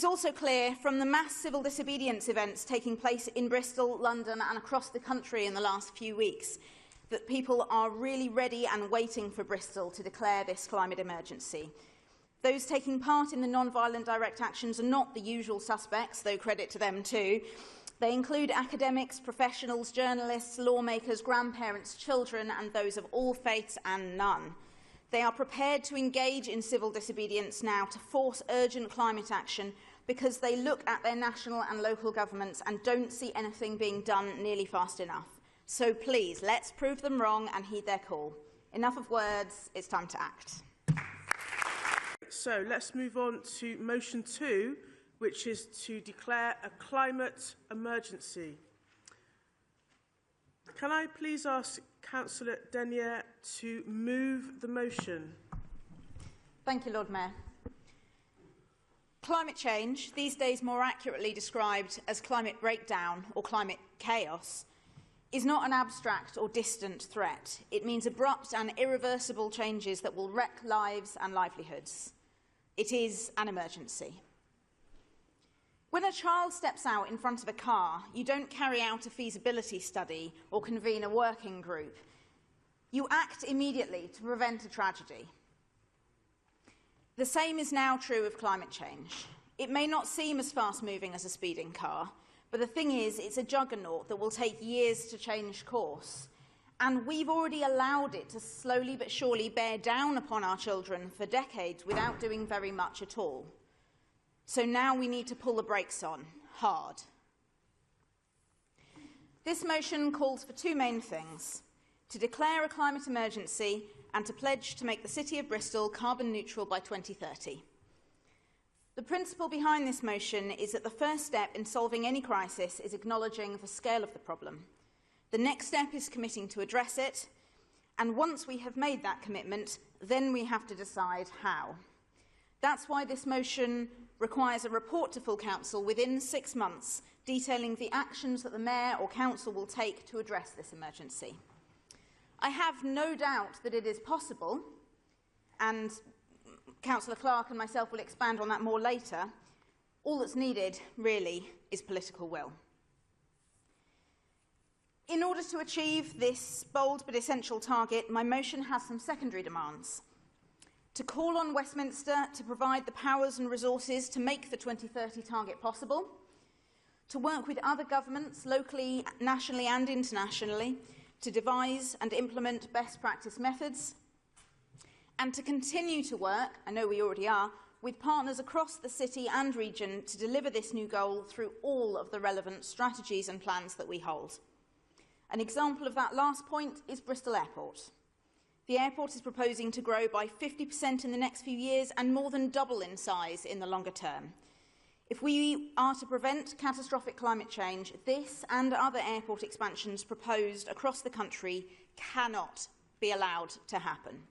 It's also clear from the mass civil disobedience events taking place in Bristol, London and across the country in the last few weeks that people are really ready and waiting for Bristol to declare this climate emergency. Those taking part in the non-violent direct actions are not the usual suspects, though credit to them too. They include academics, professionals, journalists, lawmakers, grandparents, children and those of all faiths and none. They are prepared to engage in civil disobedience now to force urgent climate action because they look at their national and local governments and don't see anything being done nearly fast enough. So please, let's prove them wrong and heed their call. Enough of words, it's time to act. So let's move on to motion 2, which is to declare a climate emergency. Can I please ask Councillor Denyer to move the motion? Thank you, Lord Mayor. Climate change, these days more accurately described as climate breakdown or climate chaos, is not an abstract or distant threat. It means abrupt and irreversible changes that will wreck lives and livelihoods. It is an emergency. When a child steps out in front of a car, you don't carry out a feasibility study or convene a working group. You act immediately to prevent a tragedy. The same is now true of climate change. It may not seem as fast-moving as a speeding car, but the thing is, it's a juggernaut that will take years to change course. And we've already allowed it to slowly but surely bear down upon our children for decades without doing very much at all. So now we need to pull the brakes on, hard. This motion calls for two main things: to declare a climate emergency and to pledge to make the City of Bristol carbon neutral by 2030. The principle behind this motion is that the first step in solving any crisis is acknowledging the scale of the problem. The next step is committing to address it, and once we have made that commitment, then we have to decide how. That's why this motion requires a report to full council within 6 months, detailing the actions that the Mayor or Council will take to address this emergency. I have no doubt that it is possible, and Councillor Clark and myself will expand on that more later. All that's needed, really, is political will. In order to achieve this bold but essential target, my motion has some secondary demands: to call on Westminster to provide the powers and resources to make the 2030 target possible, to work with other governments, locally, nationally and internationally, to devise and implement best practice methods, and to continue to work, I know we already are, with partners across the city and region to deliver this new goal through all of the relevant strategies and plans that we hold. An example of that last point is Bristol Airport. The airport is proposing to grow by 50% in the next few years and more than double in size in the longer term. If we are to prevent catastrophic climate change, this and other airport expansions proposed across the country cannot be allowed to happen.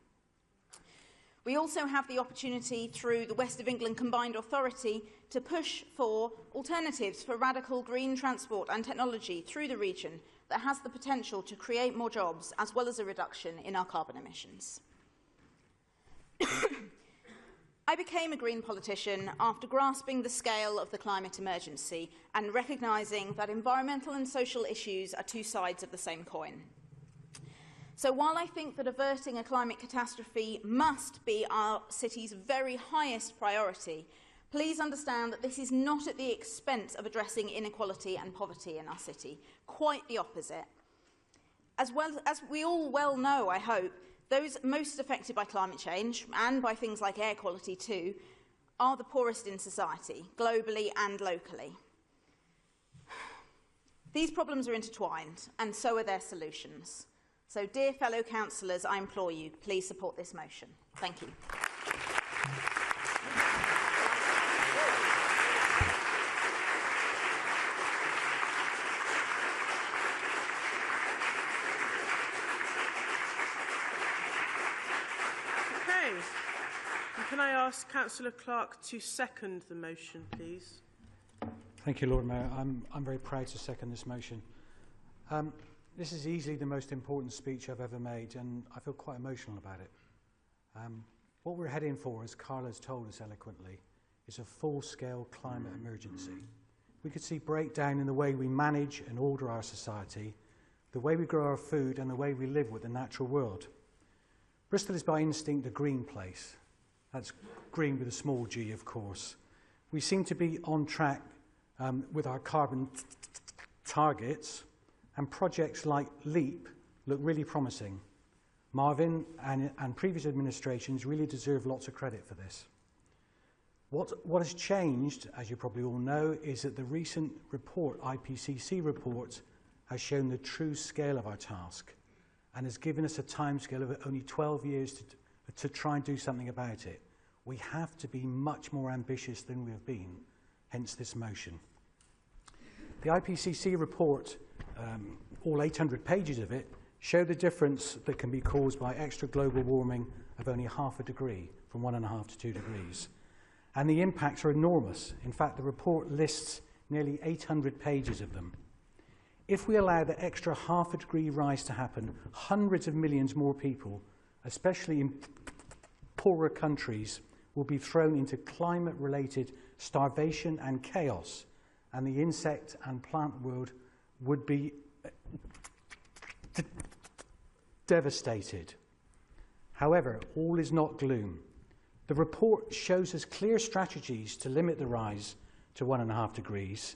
We also have the opportunity through the West of England Combined Authority to push for alternatives for radical green transport and technology through the region that has the potential to create more jobs as well as a reduction in our carbon emissions. I became a Green politician after grasping the scale of the climate emergency and recognising that environmental and social issues are two sides of the same coin. So while I think that averting a climate catastrophe must be our city's very highest priority, please understand that this is not at the expense of addressing inequality and poverty in our city. Quite the opposite. As we all well know, I hope, those most affected by climate change, and by things like air quality too, are the poorest in society, globally and locally. These problems are intertwined, and so are their solutions. So, dear fellow councillors, I implore you, please support this motion. Thank you. Can I ask Councillor Clark to second the motion, please? Thank you, Lord Mayor. I'm very proud to second this motion. This is easily the most important speech I've ever made, and I feel quite emotional about it. What we're heading for, as Carla has told us eloquently, is a full-scale climate emergency. We could see breakdown in the way we manage and order our society, the way we grow our food and the way we live with the natural world. Bristol is by instinct a green place. That's green with a small g, of course. We seem to be on track with our carbon targets, and projects like LEAP look really promising. Marvin and previous administrations really deserve lots of credit for this. What has changed, as you probably all know, is that the recent report, IPCC report, has shown the true scale of our task and has given us a timescale of only 12 years to try and do something about it. We have to be much more ambitious than we have been, hence this motion. The IPCC report, all 800 pages of it, show the difference that can be caused by extra global warming of only ½ degree, from 1.5 to 2 degrees. And the impacts are enormous. In fact, the report lists nearly 800 pages of them. If we allow the extra ½ degree rise to happen, hundreds of millions more people, especially in poorer countries, will be thrown into climate-related starvation and chaos, and the insect and plant world would be devastated. However, all is not gloom. The report shows us clear strategies to limit the rise to 1.5 degrees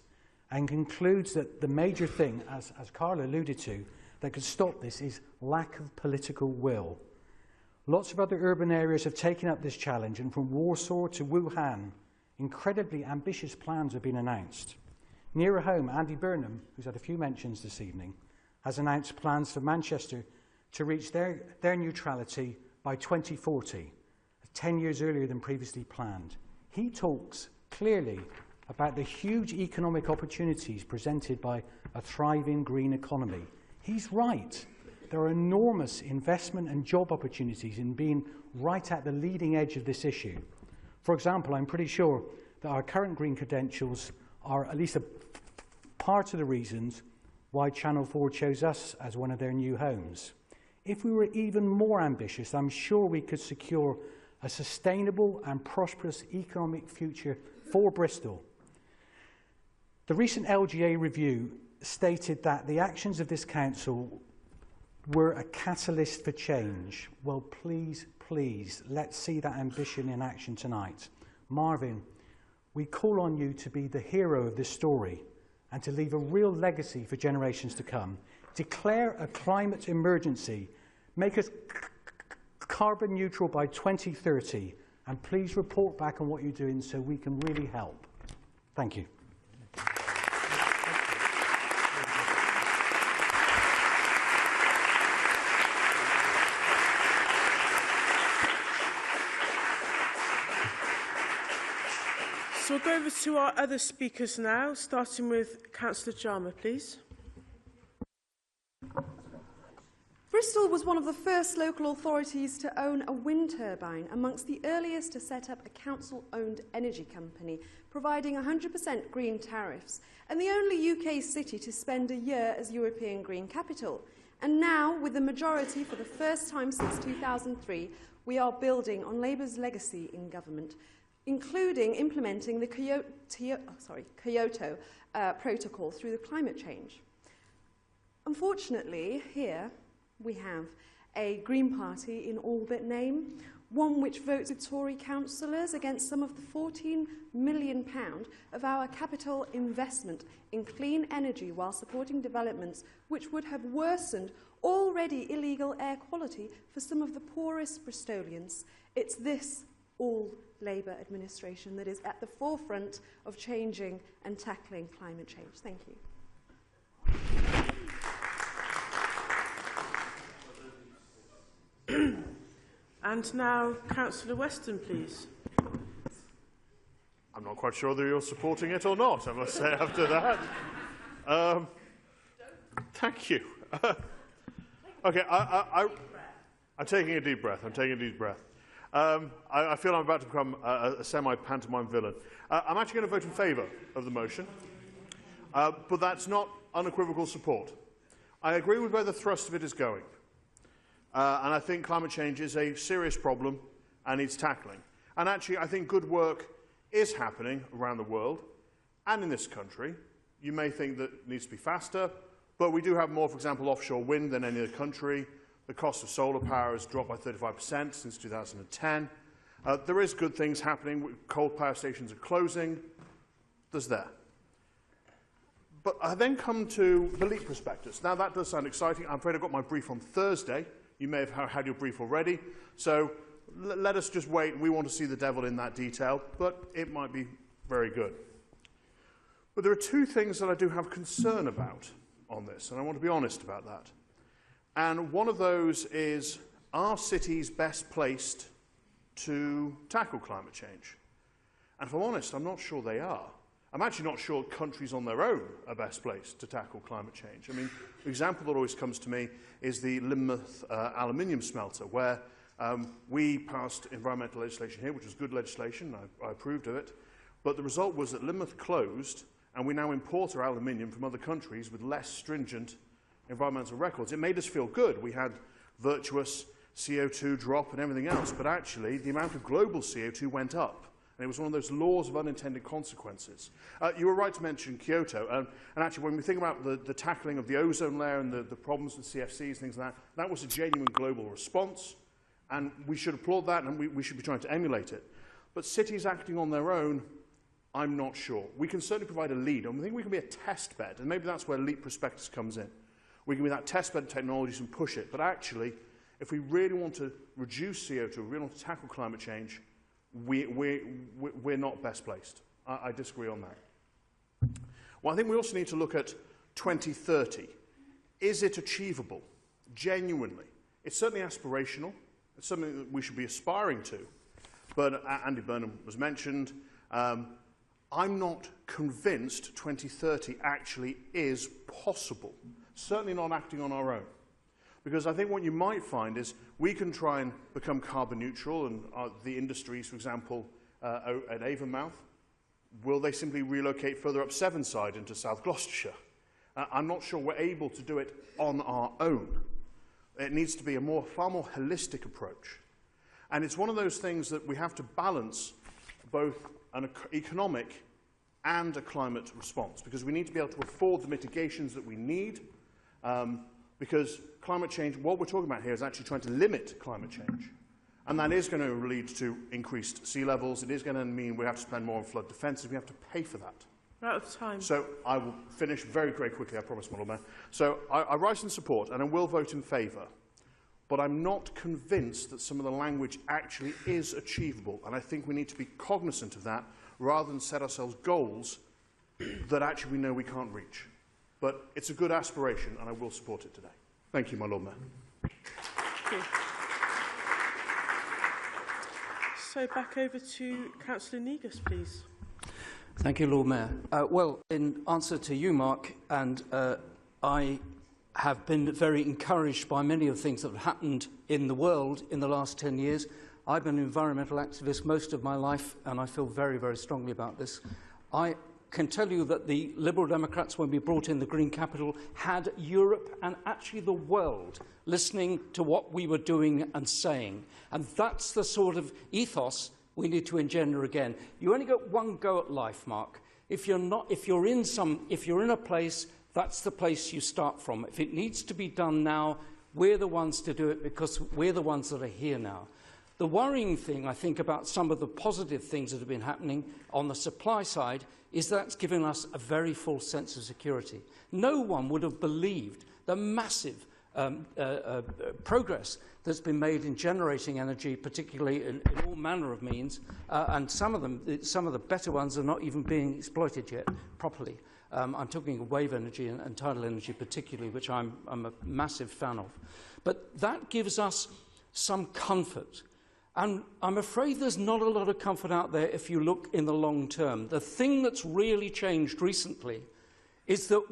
and concludes that the major thing, as Carla alluded to, that could stop this is lack of political will. Lots of other urban areas have taken up this challenge, and from Warsaw to Wuhan, incredibly ambitious plans have been announced. Nearer home, Andy Burnham, who's had a few mentions this evening, has announced plans for Manchester to reach their neutrality by 2040, 10 years earlier than previously planned. He talks clearly about the huge economic opportunities presented by a thriving green economy. He's right. There are enormous investment and job opportunities in being right at the leading edge of this issue. For example, I'm pretty sure that our current green credentials are at least a part of the reasons why Channel 4 chose us as one of their new homes. If we were even more ambitious, I'm sure we could secure a sustainable and prosperous economic future for Bristol. The recent LGA review stated that the actions of this council were a catalyst for change. Well, please, please, let's see that ambition in action tonight. Marvin, we call on you to be the hero of this story and to leave a real legacy for generations to come. Declare a climate emergency, make us carbon neutral by 2030, and please report back on what you're doing so we can really help. Thank you. So we'll go over to our other speakers now, starting with Councillor Jarma, please. Bristol was one of the first local authorities to own a wind turbine, amongst the earliest to set up a council-owned energy company, providing 100% green tariffs, and the only UK city to spend a year as European Green Capital. And now, with the majority for the first time since 2003, we are building on Labour's legacy in government, including implementing the Kyoto Protocol through the climate change. Unfortunately, here we have a Green Party in all but name, one which votes with Tory councillors against some of the £14 million of our capital investment in clean energy while supporting developments which would have worsened already illegal air quality for some of the poorest Bristolians. It's this all-Labour administration that is at the forefront of changing and tackling climate change. Thank you. And now, Councillor Weston, please. I'm not quite sure whether you're supporting it or not, I must say, after that. Thank you. Okay, I'm taking a deep breath. I feel I'm about to become a semi-pantomime villain. I'm actually going to vote in favour of the motion, but that's not unequivocal support. I agree with where the thrust of it is going. And I think climate change is a serious problem and needs tackling. And actually, I think good work is happening around the world and in this country. You may think that it needs to be faster, but we do have more, for example, offshore wind than any other country. The cost of solar power has dropped by 35% since 2010. There is good things happening. Coal power stations are closing. There's there. But I then come to the LEAP prospectus. Now, that does sound exciting. I'm afraid I've got my brief on Thursday. You may have had your brief already. So let us just wait. We want to see the devil in that detail, but it might be very good. But there are two things that I do have concern about on this, and I want to be honest about that. And one of those is, are cities best placed to tackle climate change? And if I'm honest, I'm not sure they are. I'm actually not sure countries on their own are best placed to tackle climate change. I mean, the example that always comes to me is the Lynmouth aluminium smelter, where we passed environmental legislation here, which was good legislation. I approved of it. But the result was that Lynmouth closed, and we now import our aluminium from other countries with less stringent environmental records. It made us feel good. We had virtuous CO2 drop and everything else, but actually the amount of global CO2 went up. And it was one of those laws of unintended consequences. You were right to mention Kyoto. And actually, when we think about the tackling of the ozone layer and the problems with CFCs, things like that, that was a genuine global response. And we should applaud that, and we should be trying to emulate it. But cities acting on their own, I'm not sure. We can certainly provide a lead, and I think we can be a test bed, and maybe that's where LEAP prospectus comes in. We can be that test bed of technologies and push it. But actually, if we really want to reduce CO2, if we really want to tackle climate change, we're not best placed. I disagree on that. Well, I think we also need to look at 2030. Is it achievable? Genuinely. It's certainly aspirational. It's something that we should be aspiring to. But Andy Burnham was mentioned. I'm not convinced 2030 actually is possible. Certainly not acting on our own. Because I think what you might find is we can try and become carbon neutral, and the industries, for example, at Avonmouth, will they simply relocate further up Sevenside into South Gloucestershire? I'm not sure we're able to do it on our own. It needs to be a far more holistic approach. And it's one of those things that we have to balance both an economic and a climate response, because we need to be able to afford the mitigations that we need, because climate change, what we're talking about here is actually trying to limit climate change. And that is going to lead to increased sea levels. It is going to mean we have to spend more on flood defences. We have to pay for that. We're out of time. So I will finish very, very quickly, I promise, my Lord Mayor. So I rise in support, and I will vote in favour. But I'm not convinced that some of the language actually is achievable. And I think we need to be cognizant of that, rather than set ourselves goals that actually we know we can't reach. But it's a good aspiration, and I will support it today. Thank you, my Lord Mayor. Thank you. So back over to Councillor Negus, please. Thank you, Lord Mayor. Well, in answer to you, Mark, and I have been very encouraged by many of the things that have happened in the world in the last 10 years. I've been an environmental activist most of my life, and I feel very, very strongly about this. I can tell you that the Liberal Democrats, when we brought in the Green Capital, had Europe and actually the world listening to what we were doing and saying. And that's the sort of ethos we need to engender again. You only get one go at life, Mark. If you're in a place, that's the place you start from. If it needs to be done now, we're the ones to do it, because we're the ones that are here now. The worrying thing, I think, about some of the positive things that have been happening on the supply side is that's given us a very false sense of security. No one would have believed the massive progress that's been made in generating energy, particularly in all manner of means, and some of the better ones are not even being exploited yet properly. I'm talking of wave energy and tidal energy particularly, which I'm a massive fan of. But that gives us some comfort. And I'm afraid there's not a lot of comfort out there if you look in the long term. The thing that's really changed recently is that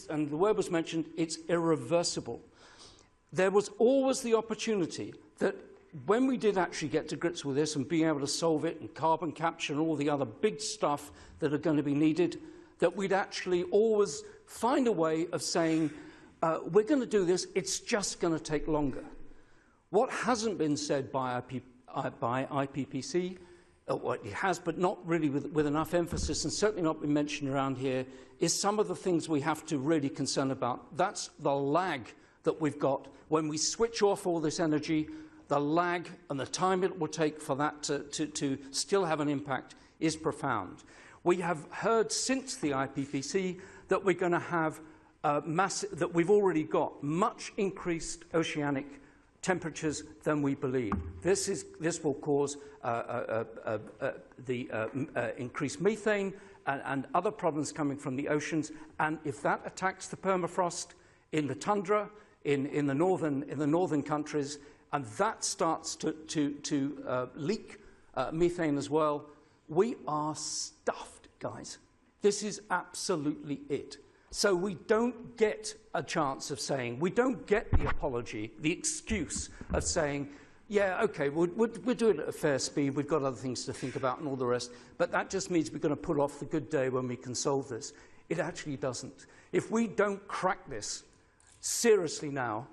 and the word was mentioned, it's irreversible. There was always the opportunity that when we did actually get to grips with this and being able to solve it, and carbon capture and all the other big stuff that are going to be needed, that we'd actually always find a way of saying, we're going to do this, it's just going to take longer. What hasn't been said by IPPC what it has, but not really with enough emphasis, and certainly not been mentioned around here, is some of the things we have to really concern about. That's the lag that we've got when we switch off all this energy. The lag and the time it will take for that to still have an impact is profound. We have heard since the IPPC that we're going to have that we've already got much increased oceanic temperatures than we believe. This will cause increased methane and other problems coming from the oceans. And if that attacks the permafrost in the tundra, in the northern countries, and that starts to leak methane as well, we are stuffed, guys. This is absolutely it. So we don't get a chance of saying, we don't get the apology, the excuse of saying, yeah, okay, we'll do it at a fair speed, we've got other things to think about and all the rest, but that just means we're going to put off the good day when we can solve this. It actually doesn't. If we don't crack this seriously now,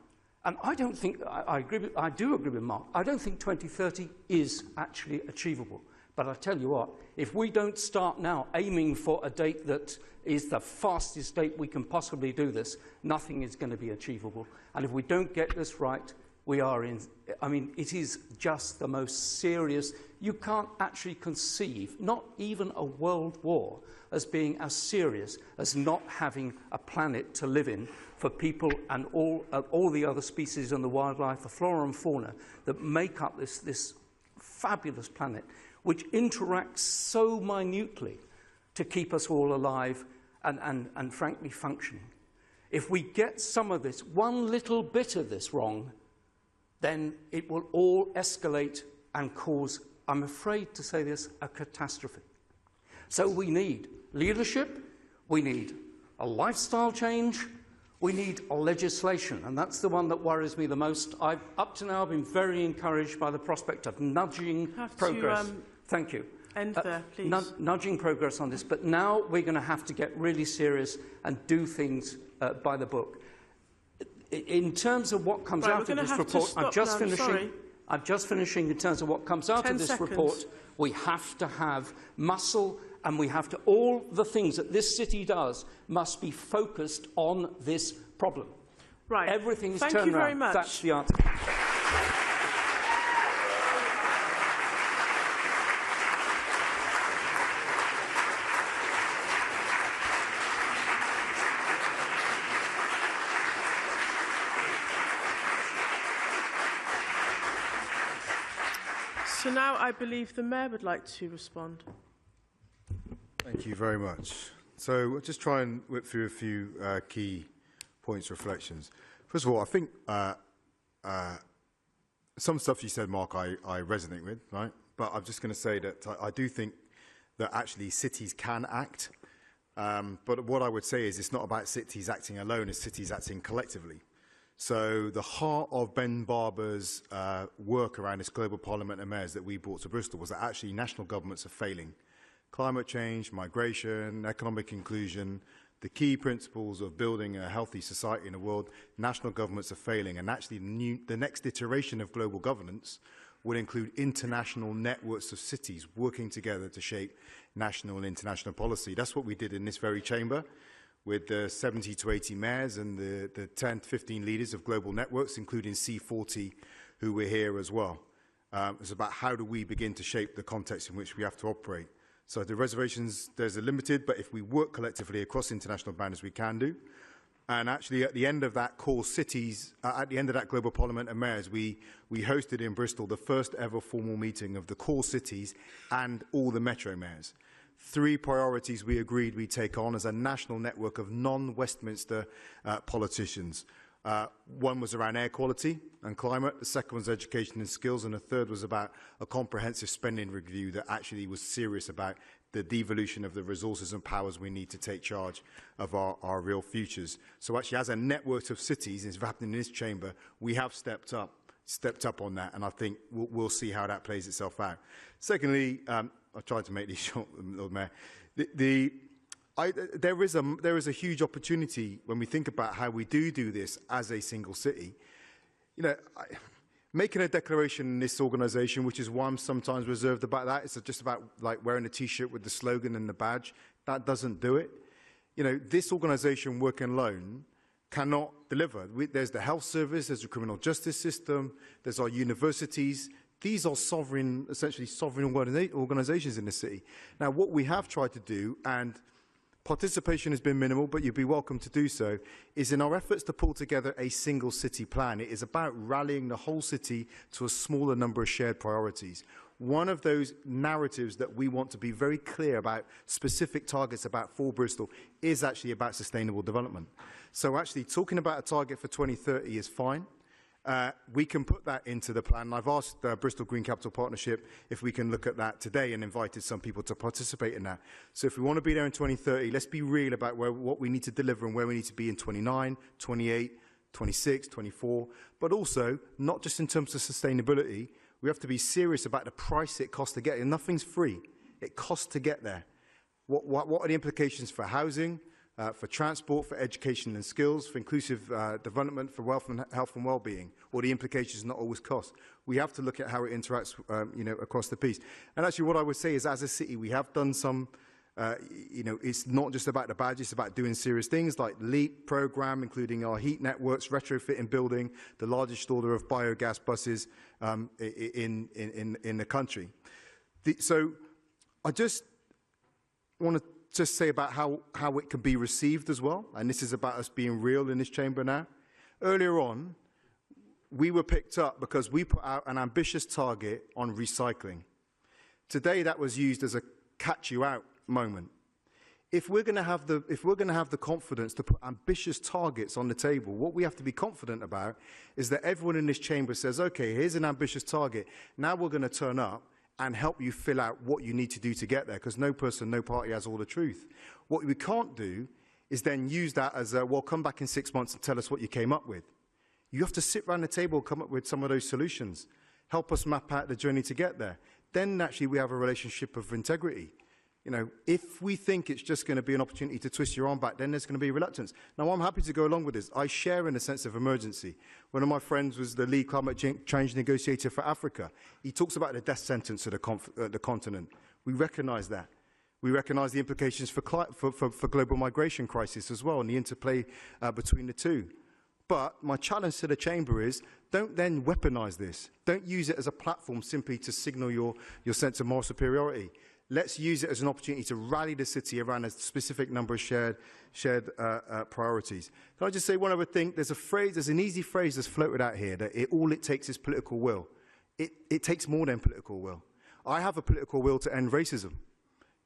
and I don't think, I do agree with Mark, I don't think 2030 is actually achievable. But I tell you what, if we don't start now aiming for a date that is the fastest date we can possibly do this, nothing is going to be achievable. And if we don't get this right, we are in, I mean, it is just the most serious. You can't actually conceive, not even a world war, as being as serious as not having a planet to live in for people and all the other species and the wildlife, the flora and fauna that make up this fabulous planet, which interacts so minutely to keep us all alive and frankly functioning. If we get some of this, one little bit of this wrong, then it will all escalate and cause, I'm afraid to say this, a catastrophe. So we need leadership, we need a lifestyle change, we need a legislation, and that's the one that worries me the most. Up to now, I've been very encouraged by the prospect of nudging progress. Thank you. End there, please. Nudging progress on this, but now we're going to have to get really serious and do things by the book. In terms of what comes out of this report, I'm just finishing in terms of what comes out of this report. We have to have muscle, and we have to, all the things that this city does must be focused on this problem. Right. Everything's turned around. Thank you very much. That's the answer. So now I believe the Mayor would like to respond. Thank you very much. So I'll just try and whip through a few key points, reflections. First of all, I think some stuff you said, Mark, I resonate with, right? But I'm just going to say that I do think that actually cities can act. But what I would say is it's not about cities acting alone, it's cities acting collectively. So the heart of Ben Barber's work around this global parliament and mayors that we brought to Bristol was that actually national governments are failing. Climate change, migration, economic inclusion, the key principles of building a healthy society in the world, national governments are failing. And actually the next iteration of global governance will include international networks of cities working together to shape national and international policy. That's what we did in this very chamber, with the 70 to 80 mayors and the 10 to 15 leaders of global networks, including C40, who were here as well. It's about how do we begin to shape the context in which we have to operate. So the reservations, there's a limited, but if we work collectively across international boundaries, we can do. And actually, at the end of that core cities, at the end of that global parliament and mayors, we hosted in Bristol the first ever formal meeting of the core cities and all the metro mayors. 3 priorities we agreed we'd take on as a national network of non-Westminster politicians. One was around air quality and climate, the second was education and skills, and the third was about a comprehensive spending review that actually was serious about the devolution of the resources and powers we need to take charge of our real futures. So actually, as a network of cities, it's happening in this chamber, we have stepped up on that, and I think we'll see how that plays itself out. Secondly, I tried to make these short, Lord Mayor. There is a huge opportunity when we think about how we do this as a single city. You know, making a declaration in this organisation, which is why I'm sometimes reserved about that. It's just about like wearing a T-shirt with the slogan and the badge. That doesn't do it. You know, this organisation, working alone, cannot deliver. There's the health service, there's the criminal justice system, there's our universities. These are sovereign, essentially sovereign organisations in the city. Now, what we have tried to do, and participation has been minimal, but you'd be welcome to do so, is in our efforts to pull together a single city plan. It is about rallying the whole city to a smaller number of shared priorities. One of those narratives that we want to be very clear about, specific targets about for Bristol, is actually about sustainable development. So actually talking about a target for 2030 is fine. We can put that into the plan. I've asked Bristol Green Capital Partnership if we can look at that today and invited some people to participate in that. So if we want to be there in 2030, let's be real about what we need to deliver and where we need to be in 29, 28, 26, 24, but also not just in terms of sustainability. We have to be serious about the price it costs to get there. Nothing's free. It costs to get there. What are the implications for housing, for transport, for education and skills, for inclusive development, for wealth and health and well-being, or the implications not always cost? We have to look at how it interacts across the piece. And actually what I would say is, as a city, we have done some, it's not just about the badge, it's about doing serious things like LEAP programme, including our heat networks, retrofitting building, the largest order of biogas buses in the country. So I just want to just say about how it can be received as well, and this is about us being real in this chamber now. Earlier on, we were picked up because we put out an ambitious target on recycling. Today, that was used as a catch-you-out moment. If we're going to have the confidence to put ambitious targets on the table, what we have to be confident about is that everyone in this chamber says, okay, here's an ambitious target. Now we're going to turn up and help you fill out what you need to do to get there, because no person, no party has all the truth. What we can't do is then use that as a, well, come back in 6 months and tell us what you came up with. You have to sit around the table and come up with some of those solutions. Help us map out the journey to get there. Then actually we have a relationship of integrity. You know, if we think it's just going to be an opportunity to twist your arm back, then there's going to be reluctance. Now, I'm happy to go along with this. I share in a sense of emergency. One of my friends was the lead climate change negotiator for Africa. He talks about the death sentence of the continent. We recognise that. We recognise the implications for global migration crisis as well, and the interplay between the two. But my challenge to the chamber is, don't then weaponise this. Don't use it as a platform simply to signal your sense of moral superiority. Let's use it as an opportunity to rally the city around a specific number of shared priorities. Can I just say one other thing? There's an easy phrase that's floated out here, that all it takes is political will. It takes more than political will. I have a political will to end racism.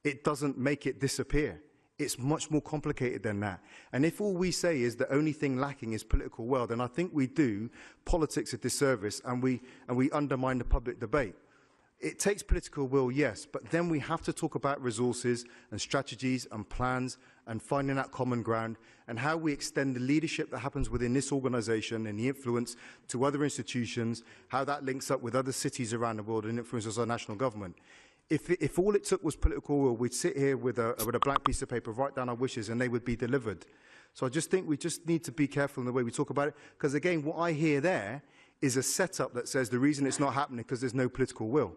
It doesn't make it disappear. It's much more complicated than that. And if all we say is the only thing lacking is political will, then I think we do politics a disservice and we undermine the public debate. It takes political will, yes, but then we have to talk about resources and strategies and plans and finding that common ground and how we extend the leadership that happens within this organisation and the influence to other institutions, how that links up with other cities around the world and influences our national government. If all it took was political will, we'd sit here with a blank piece of paper, write down our wishes, and they would be delivered. So I just think we just need to be careful in the way we talk about it, because again, what I hear there is a setup that says the reason it's not happening because there's no political will.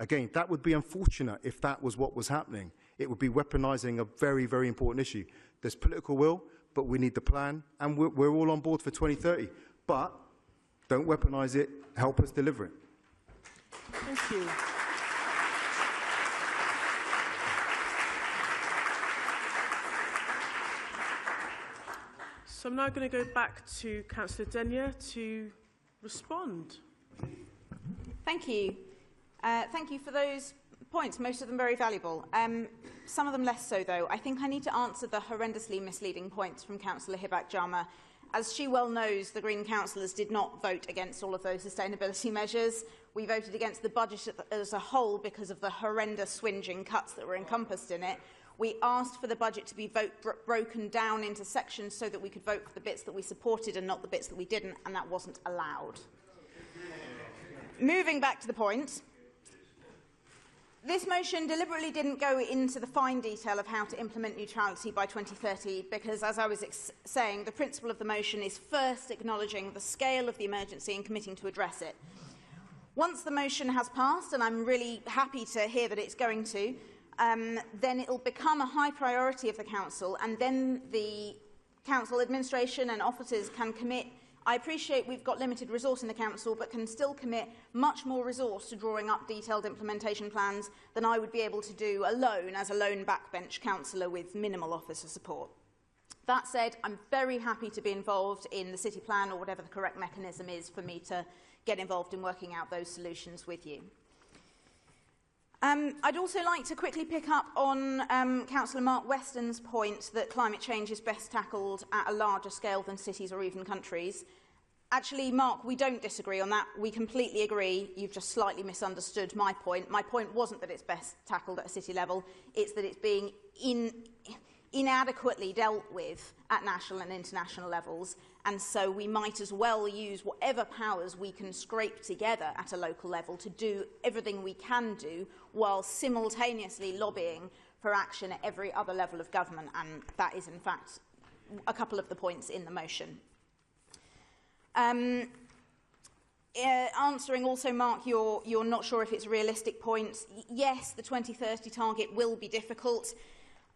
Again, that would be unfortunate if that was what was happening. It would be weaponising a very, very important issue. There's political will, but we need the plan, and we're all on board for 2030. But don't weaponise it, help us deliver it. Thank you. So I'm now going to go back to Councillor Denyer to respond. Thank you. Thank you for those points, most of them very valuable. Some of them less so, though. I think I need to answer the horrendously misleading points from Councillor Hibak-Jama. As she well knows, the Green councillors did not vote against all of those sustainability measures. We voted against the budget as a whole because of the horrendous swinging cuts that were encompassed in it. We asked for the budget to be broken down into sections so that we could vote for the bits that we supported and not the bits that we didn't, and that wasn't allowed. Moving back to the point, This motion deliberately didn't go into the fine detail of how to implement neutrality by 2030 because, as I was saying, the principle of the motion is first acknowledging the scale of the emergency and committing to address it. Once the motion has passed, and I'm really happy to hear that it's going to, then it will become a high priority of the Council, and then the Council administration and officers can commit. I appreciate we've got limited resource in the Council, but can still commit much more resource to drawing up detailed implementation plans than I would be able to do alone as a lone backbench councillor with minimal officer support. That said, I'm very happy to be involved in the city plan or whatever the correct mechanism is for me to get involved in working out those solutions with you. I'd also like to quickly pick up on Councillor Mark Weston's point that climate change is best tackled at a larger scale than cities or even countries. Actually, Mark, we don't disagree on that. We completely agree. You've just slightly misunderstood my point. My point wasn't that it's best tackled at a city level. It's that it's being inadequately dealt with at national and international levels, and so we might as well use whatever powers we can scrape together at a local level to do everything we can do while simultaneously lobbying for action at every other level of government, and that is in fact a couple of the points in the motion. Answering also, Mark, you're not sure if it's a realistic point. Yes, the 2030 target will be difficult.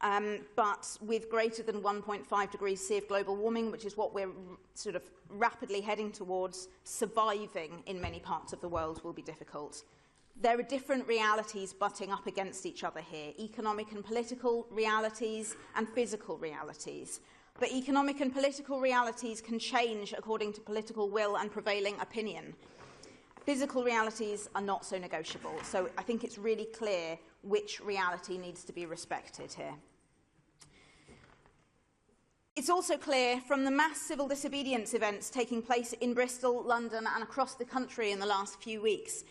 But with greater than 1.5 degrees C of global warming, which is what we're sort of rapidly heading towards, surviving in many parts of the world will be difficult. There are different realities butting up against each other here, economic and political realities and physical realities. But economic and political realities can change according to political will and prevailing opinion. Physical realities are not so negotiable, so I think it's really clear which reality needs to be respected here. It's also clear from the mass civil disobedience events taking place in Bristol, London and across the country in the last few weeks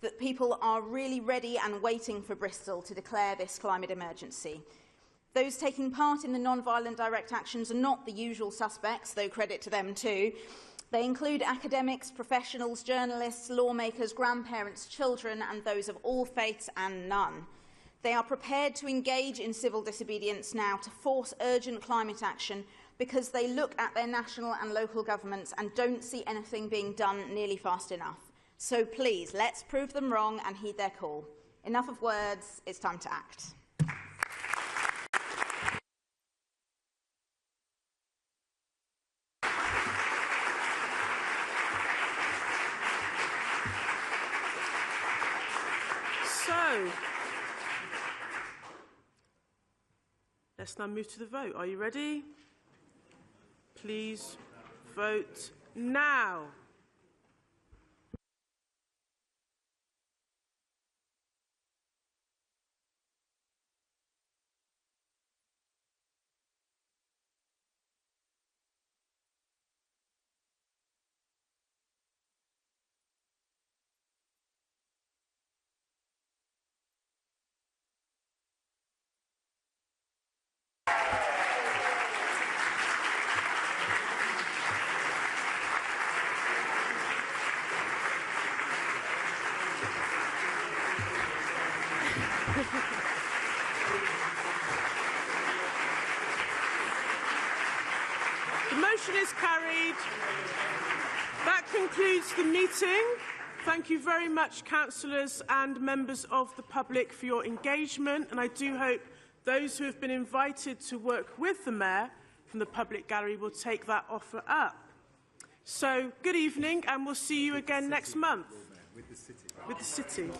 that people are really ready and waiting for Bristol to declare this climate emergency. Those taking part in the non-violent direct actions are not the usual suspects, though credit to them too. They include academics, professionals, journalists, lawmakers, grandparents, children and those of all faiths and none. They are prepared to engage in civil disobedience now to force urgent climate action because they look at their national and local governments and don't see anything being done nearly fast enough. So please, let's prove them wrong and heed their call. Enough of words, it's time to act. Let's now move to the vote. Are you ready? Please vote now. The motion is carried. That concludes the meeting. Thank you very much, councillors and members of the public, for your engagement, and I do hope those who have been invited to work with the Mayor from the public gallery will take that offer up. So, good evening, and we'll see you again next month. With the city.